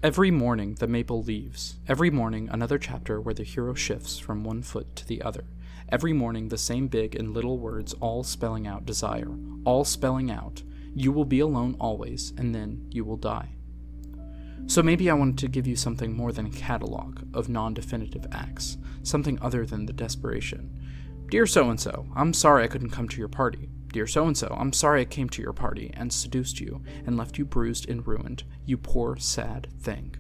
Every morning the maple leaves. Every morning another chapter where the hero shifts from one foot to the other. Every morning the same big and little words all spelling out desire. All spelling out, you will be alone always, and then you will die. So maybe I wanted to give you something more than a catalog of non-definitive acts. Something other than the desperation. Dear so-and-so, I'm sorry I couldn't come to your party. Dear so-and-so, I'm sorry I came to your party and seduced you and left you bruised and ruined, you poor, sad thing.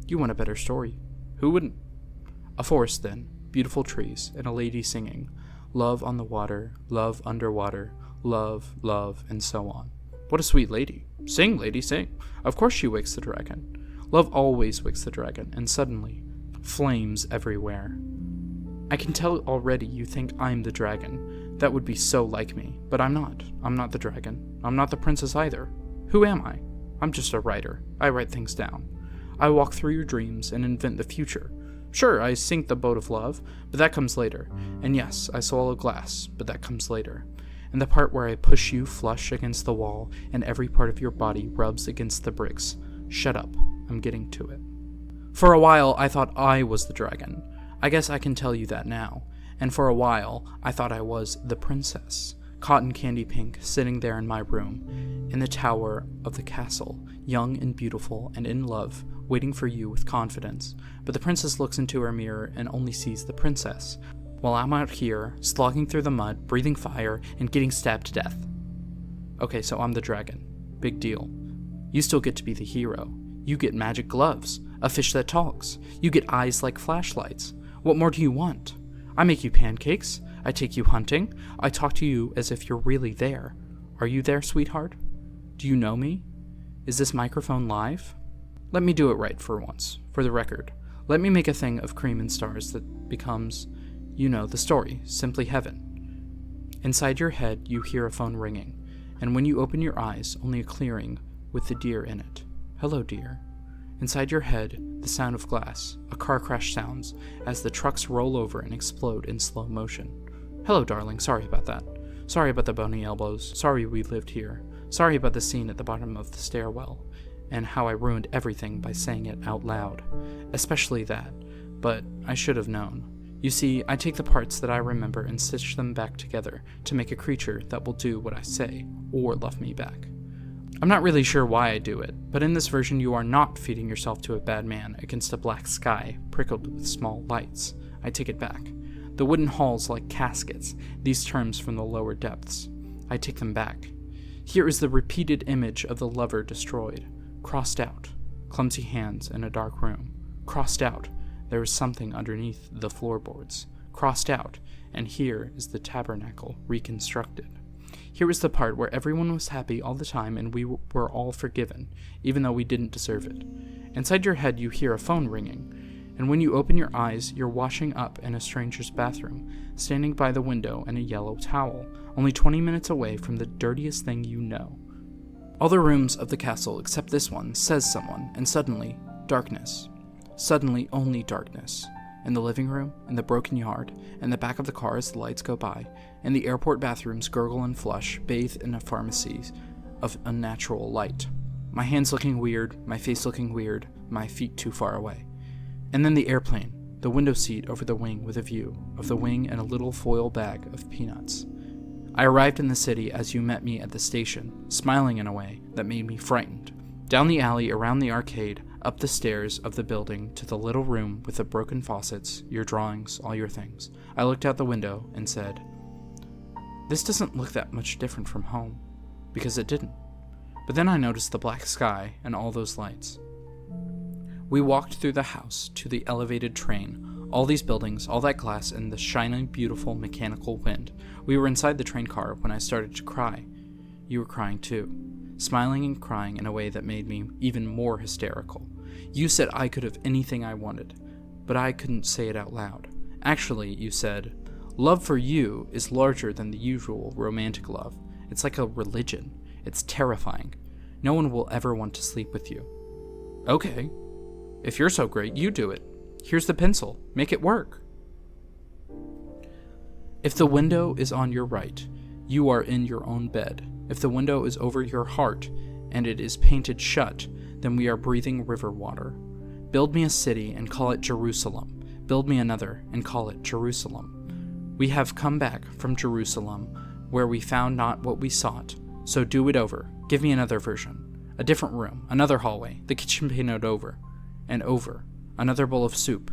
You want a better story. Who wouldn't? A forest, then, beautiful trees, and a lady singing, love on the water, love underwater, love, love, and so on. What a sweet lady. Sing, lady, sing. Of course she wakes the dragon. Love always wakes the dragon, and suddenly, flames everywhere. I can tell already you think I'm the dragon. That would be so like me, but I'm not. I'm not the dragon. I'm not the princess either. Who am I? I'm just a writer. I write things down. I walk through your dreams and invent the future. Sure, I sink the boat of love, but that comes later. And yes, I swallow glass, but that comes later. And the part where I push you flush against the wall and every part of your body rubs against the bricks. Shut up. I'm getting to it. For a while, I thought I was the dragon. I guess I can tell you that now. And for a while, I thought I was the princess, cotton candy pink, sitting there in my room, in the tower of the castle, young and beautiful and in love, waiting for you with confidence. But the princess looks into her mirror and only sees the princess, while I'm out here, slogging through the mud, breathing fire, and getting stabbed to death. Okay, so I'm the dragon. Big deal. You still get to be the hero. You get magic gloves, a fish that talks. You get eyes like flashlights. What more do you want? I make you pancakes. I take you hunting. I talk to you as if you're really there. Are you there, sweetheart? Do you know me? Is this microphone live? Let me do it right for once, for the record. Let me make a thing of cream and stars that becomes, you know, the story, simply heaven. Inside your head, you hear a phone ringing, and when you open your eyes, only a clearing with the deer in it. Hello, dear. Inside your head, the sound of glass, a car crash sounds as the trucks roll over and explode in slow motion. Hello, darling, sorry about that. Sorry about the bony elbows. Sorry we lived here. Sorry about the scene at the bottom of the stairwell, and how I ruined everything by saying it out loud. Especially that, but I should have known. You see, I take the parts that I remember and stitch them back together to make a creature that will do what I say, or love me back. I'm not really sure why I do it, but in this version you are not feeding yourself to a bad man against a black sky prickled with small lights. I take it back. The wooden halls like caskets, these terms from the lower depths. I take them back. Here is the repeated image of the lover destroyed. Crossed out. Clumsy hands in a dark room. Crossed out. There is something underneath the floorboards. Crossed out. And here is the tabernacle reconstructed. Here was the part where everyone was happy all the time and we were all forgiven, even though we didn't deserve it. Inside your head you hear a phone ringing, and when you open your eyes, you're washing up in a stranger's bathroom, standing by the window in a yellow towel, only 20 minutes away from the dirtiest thing you know. All the rooms of the castle except this one, says someone, and suddenly, darkness. Suddenly only darkness. In the living room, in the broken yard, in the back of the car as the lights go by, in the airport bathrooms gurgle and flush, bathe in a pharmacy of unnatural light. My hands looking weird, my face looking weird, my feet too far away. And then the airplane, the window seat over the wing with a view of the wing and a little foil bag of peanuts. I arrived in the city as you met me at the station, smiling in a way that made me frightened. Down the alley, around the arcade, up the stairs of the building to the little room with the broken faucets, your drawings, all your things. I looked out the window and said, "This doesn't look that much different from home," because it didn't. But then I noticed the black sky and all those lights. We walked through the house to the elevated train, all these buildings, all that glass, and the shining, beautiful mechanical wind. We were inside the train car when I started to cry. You were crying too, smiling and crying in a way that made me even more hysterical. You said I could have anything I wanted, but I couldn't say it out loud. Actually, you said, love for you is larger than the usual romantic love. It's like a religion. It's terrifying. No one will ever want to sleep with you. Okay. If you're so great, you do it. Here's the pencil. Make it work. If the window is on your right, you are in your own bed. If the window is over your heart and it is painted shut, then we are breathing river water. Build me a city and call it Jerusalem. Build me another and call it Jerusalem. We have come back from Jerusalem, where we found not what we sought. So do it over. Give me another version. A different room, another hallway, the kitchen painted over, and over, another bowl of soup.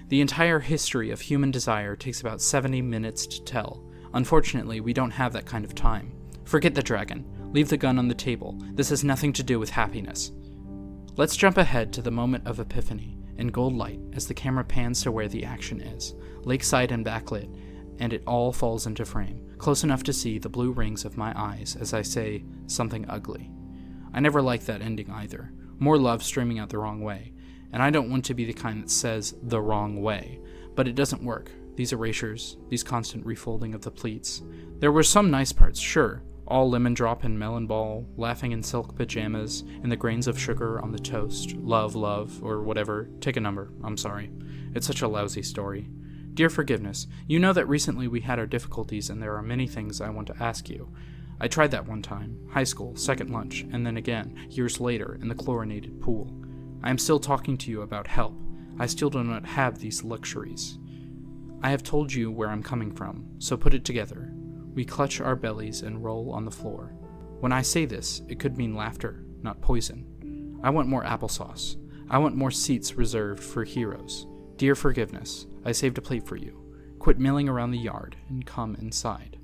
The entire history of human desire takes about 70 minutes to tell. Unfortunately, we don't have that kind of time. Forget the dragon. Leave the gun on the table. This has nothing to do with happiness. Let's jump ahead to the moment of epiphany, in gold light as the camera pans to where the action is, lakeside and backlit, and it all falls into frame, close enough to see the blue rings of my eyes as I say something ugly. I never liked that ending either. More love streaming out the wrong way, and I don't want to be the kind that says the wrong way, but it doesn't work. These erasures, these constant refolding of the pleats. There were some nice parts, sure. All lemon drop and melon ball, laughing in silk pajamas, and the grains of sugar on the toast, love, or whatever. Take a number, I'm sorry. It's such a lousy story. Dear Forgiveness, you know that recently we had our difficulties and there are many things I want to ask you. I tried that one time, high school, second lunch, and then again, years later, in the chlorinated pool. I am still talking to you about help. I still do not have these luxuries. I have told you where I'm coming from, so put it together. We clutch our bellies and roll on the floor. When I say this, it could mean laughter, not poison. I want more applesauce. I want more seats reserved for heroes. Dear Forgiveness, I saved a plate for you. Quit milling around the yard and come inside.